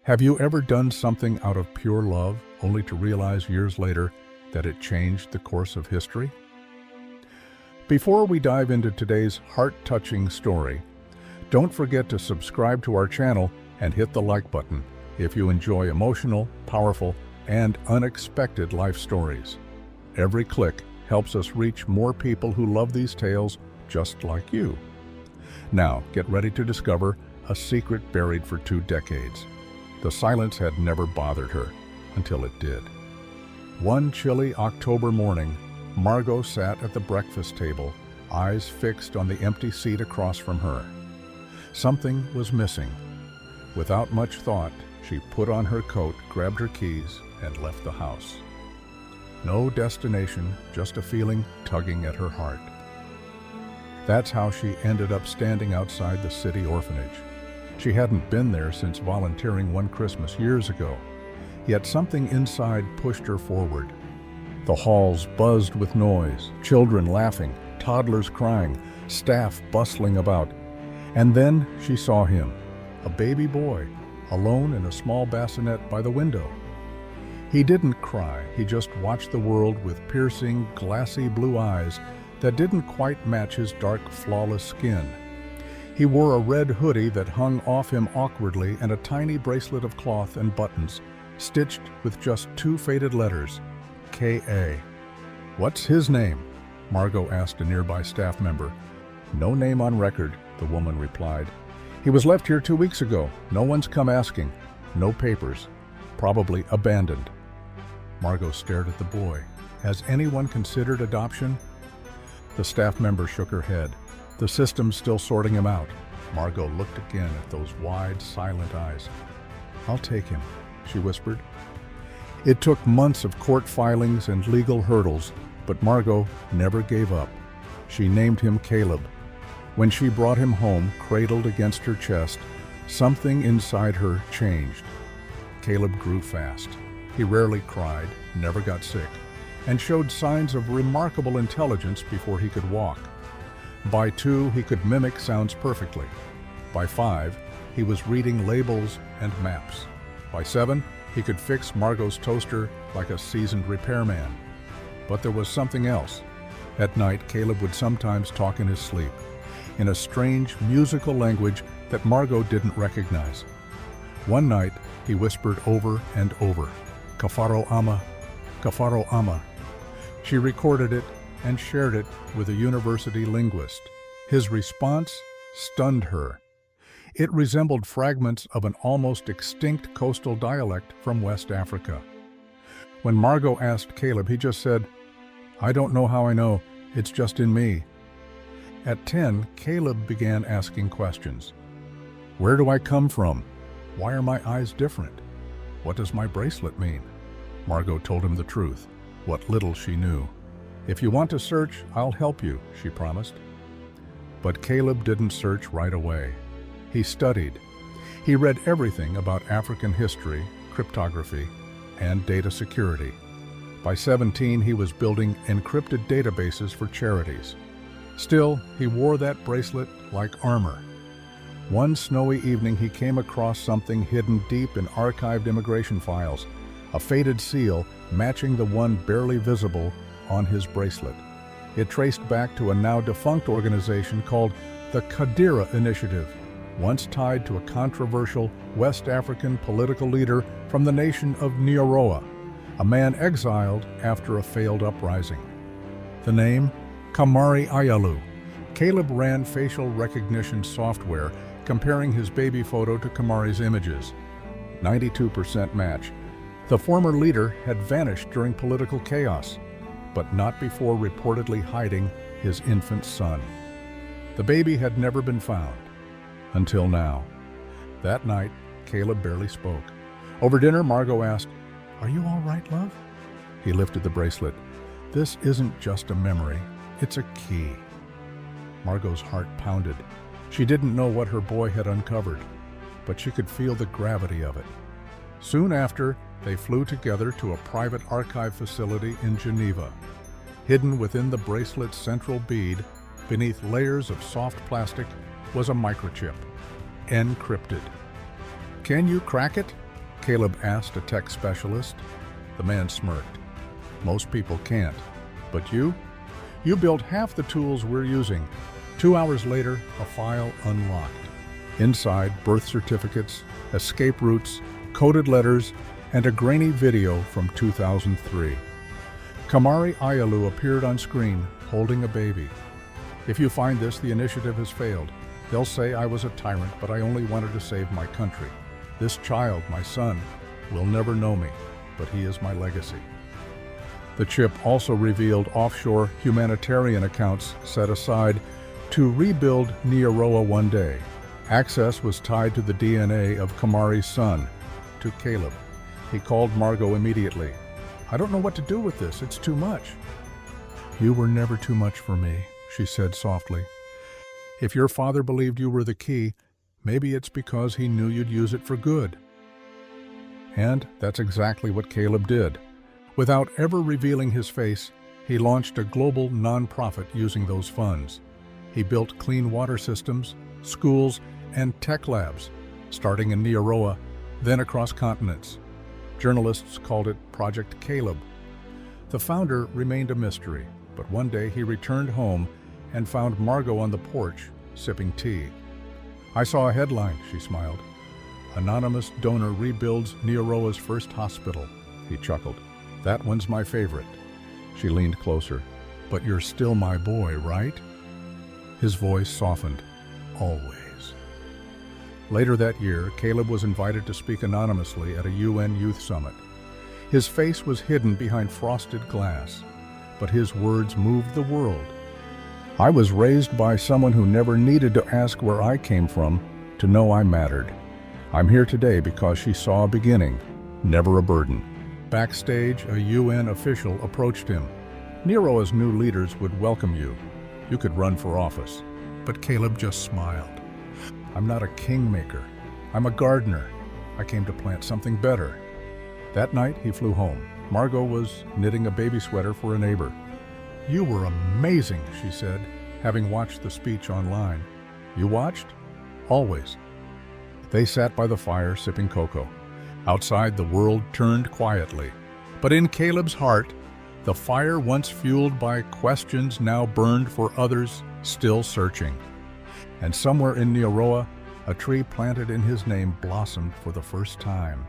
Have you ever done something out of pure love, only to realize years later that it changed the course of history? Before we dive into today's heart-touching story, don't forget to subscribe to our channel and hit the like button if you enjoy emotional, powerful, and unexpected life stories. Every click helps us reach more people who love these tales just like you. Now, get ready to discover a secret buried for 2 decades. The silence had never bothered her until it did. One chilly October morning, Margot sat at the breakfast table, eyes fixed on the empty seat across from her. Something was missing. Without much thought, she put on her coat, grabbed her keys, and left the house. No destination, just a feeling tugging at her heart. That's how she ended up standing outside the city orphanage. She hadn't been there since volunteering one Christmas years ago, yet something inside pushed her forward. The halls buzzed with noise, children laughing, toddlers crying, staff bustling about. And then she saw him, a baby boy, alone in a small bassinet by the window. He didn't cry, he just watched the world with piercing, glassy blue eyes that didn't quite match his dark, flawless skin. He wore a red hoodie that hung off him awkwardly and a tiny bracelet of cloth and buttons, stitched with just 2 faded letters, K.A. "What's his name?" Margot asked a nearby staff member. "No name on record," the woman replied. "He was left here 2 weeks ago. No one's come asking. No papers. Probably abandoned." Margot stared at the boy. "Has anyone considered adoption?" The staff member shook her head. "The system's still sorting him out." Margot looked again at those wide, silent eyes. "I'll take him," she whispered. It took months of court filings and legal hurdles, but Margot never gave up. She named him Caleb. When she brought him home, cradled against her chest, something inside her changed. Caleb grew fast. He rarely cried, never got sick, and showed signs of remarkable intelligence before he could walk. By 2, he could mimic sounds perfectly. By 5, he was reading labels and maps. By 7, he could fix Margot's toaster like a seasoned repairman. But there was something else. At night, Caleb would sometimes talk in his sleep, in a strange musical language that Margot didn't recognize. One night, he whispered over and over, "Kafaro ama, Kafaro ama." She recorded it and shared it with a university linguist. His response stunned her. It resembled fragments of an almost extinct coastal dialect from West Africa. When Margot asked Caleb, he just said, "I don't know how I know, it's just in me." At 10, Caleb began asking questions. "Where do I come from? Why are my eyes different? What does my bracelet mean?" Margot told him the truth, what little she knew. "If you want to search, I'll help you," she promised. But Caleb didn't search right away. He studied. He read everything about African history, cryptography, and data security. By 17, he was building encrypted databases for charities. Still, he wore that bracelet like armor. One snowy evening, he came across something hidden deep in archived immigration files, a faded seal matching the one barely visible on his bracelet. It traced back to a now-defunct organization called the Kadira Initiative, once tied to a controversial West African political leader from the nation of Nioroa, a man exiled after a failed uprising. The name? Kamari Ayalu. Caleb ran facial recognition software, comparing his baby photo to Kamari's images. 92% match. The former leader had vanished during political chaos, but not before reportedly hiding his infant son. The baby had never been found. Until now. That night, Caleb barely spoke. Over dinner, Margot asked, "Are you all right, love?" He lifted the bracelet. "This isn't just a memory, it's a key." Margot's heart pounded. She didn't know what her boy had uncovered, but she could feel the gravity of it. Soon after, they flew together to a private archive facility in Geneva. Hidden within the bracelet's central bead, beneath layers of soft plastic, was a microchip, encrypted. "Can you crack it?" Caleb asked a tech specialist. The man smirked. Most people can't. But you? You built half the tools we're using. 2 hours later, a file unlocked. Inside, birth certificates, escape routes, coded letters, and a grainy video from 2003. Kamari Ayalu appeared on screen, holding a baby. If you find this, the initiative has failed. They'll say I was a tyrant, but I only wanted to save my country. This child, my son, will never know me, but he is my legacy. The chip also revealed offshore humanitarian accounts set aside to rebuild Niaroa one day. Access was tied to the DNA of Kamari's son, to Caleb. He called Margot immediately. I don't know what to do with this, it's too much. You were never too much for me, she said softly. If your father believed you were the key, maybe it's because he knew you'd use it for good. And that's exactly what Caleb did. Without ever revealing his face, he launched a global nonprofit using those funds. He built clean water systems, schools, and tech labs, starting in Niaroa, then across continents. Journalists called it Project Caleb. The founder remained a mystery, but one day he returned home and found Margot on the porch, sipping tea. I saw a headline, she smiled. Anonymous donor rebuilds Niaroa's first hospital. He chuckled. That one's my favorite. She leaned closer. But you're still my boy, right? His voice softened. Always. Later that year, Caleb was invited to speak anonymously at a UN Youth Summit. His face was hidden behind frosted glass, but his words moved the world. I was raised by someone who never needed to ask where I came from to know I mattered. I'm here today because she saw a beginning, never a burden. Backstage, a UN official approached him. Niaroa's new leaders would welcome you. You could run for office. But Caleb just smiled. I'm not a kingmaker. I'm a gardener. I came to plant something better. That night, he flew home. Margot was knitting a baby sweater for a neighbor. You were amazing, she said, having watched the speech online. You watched? Always. They sat by the fire, sipping cocoa. Outside, the world turned quietly. But in Caleb's heart, the fire once fueled by questions now burned for others still searching. And somewhere in Niaroa, a tree planted in his name blossomed for the first time.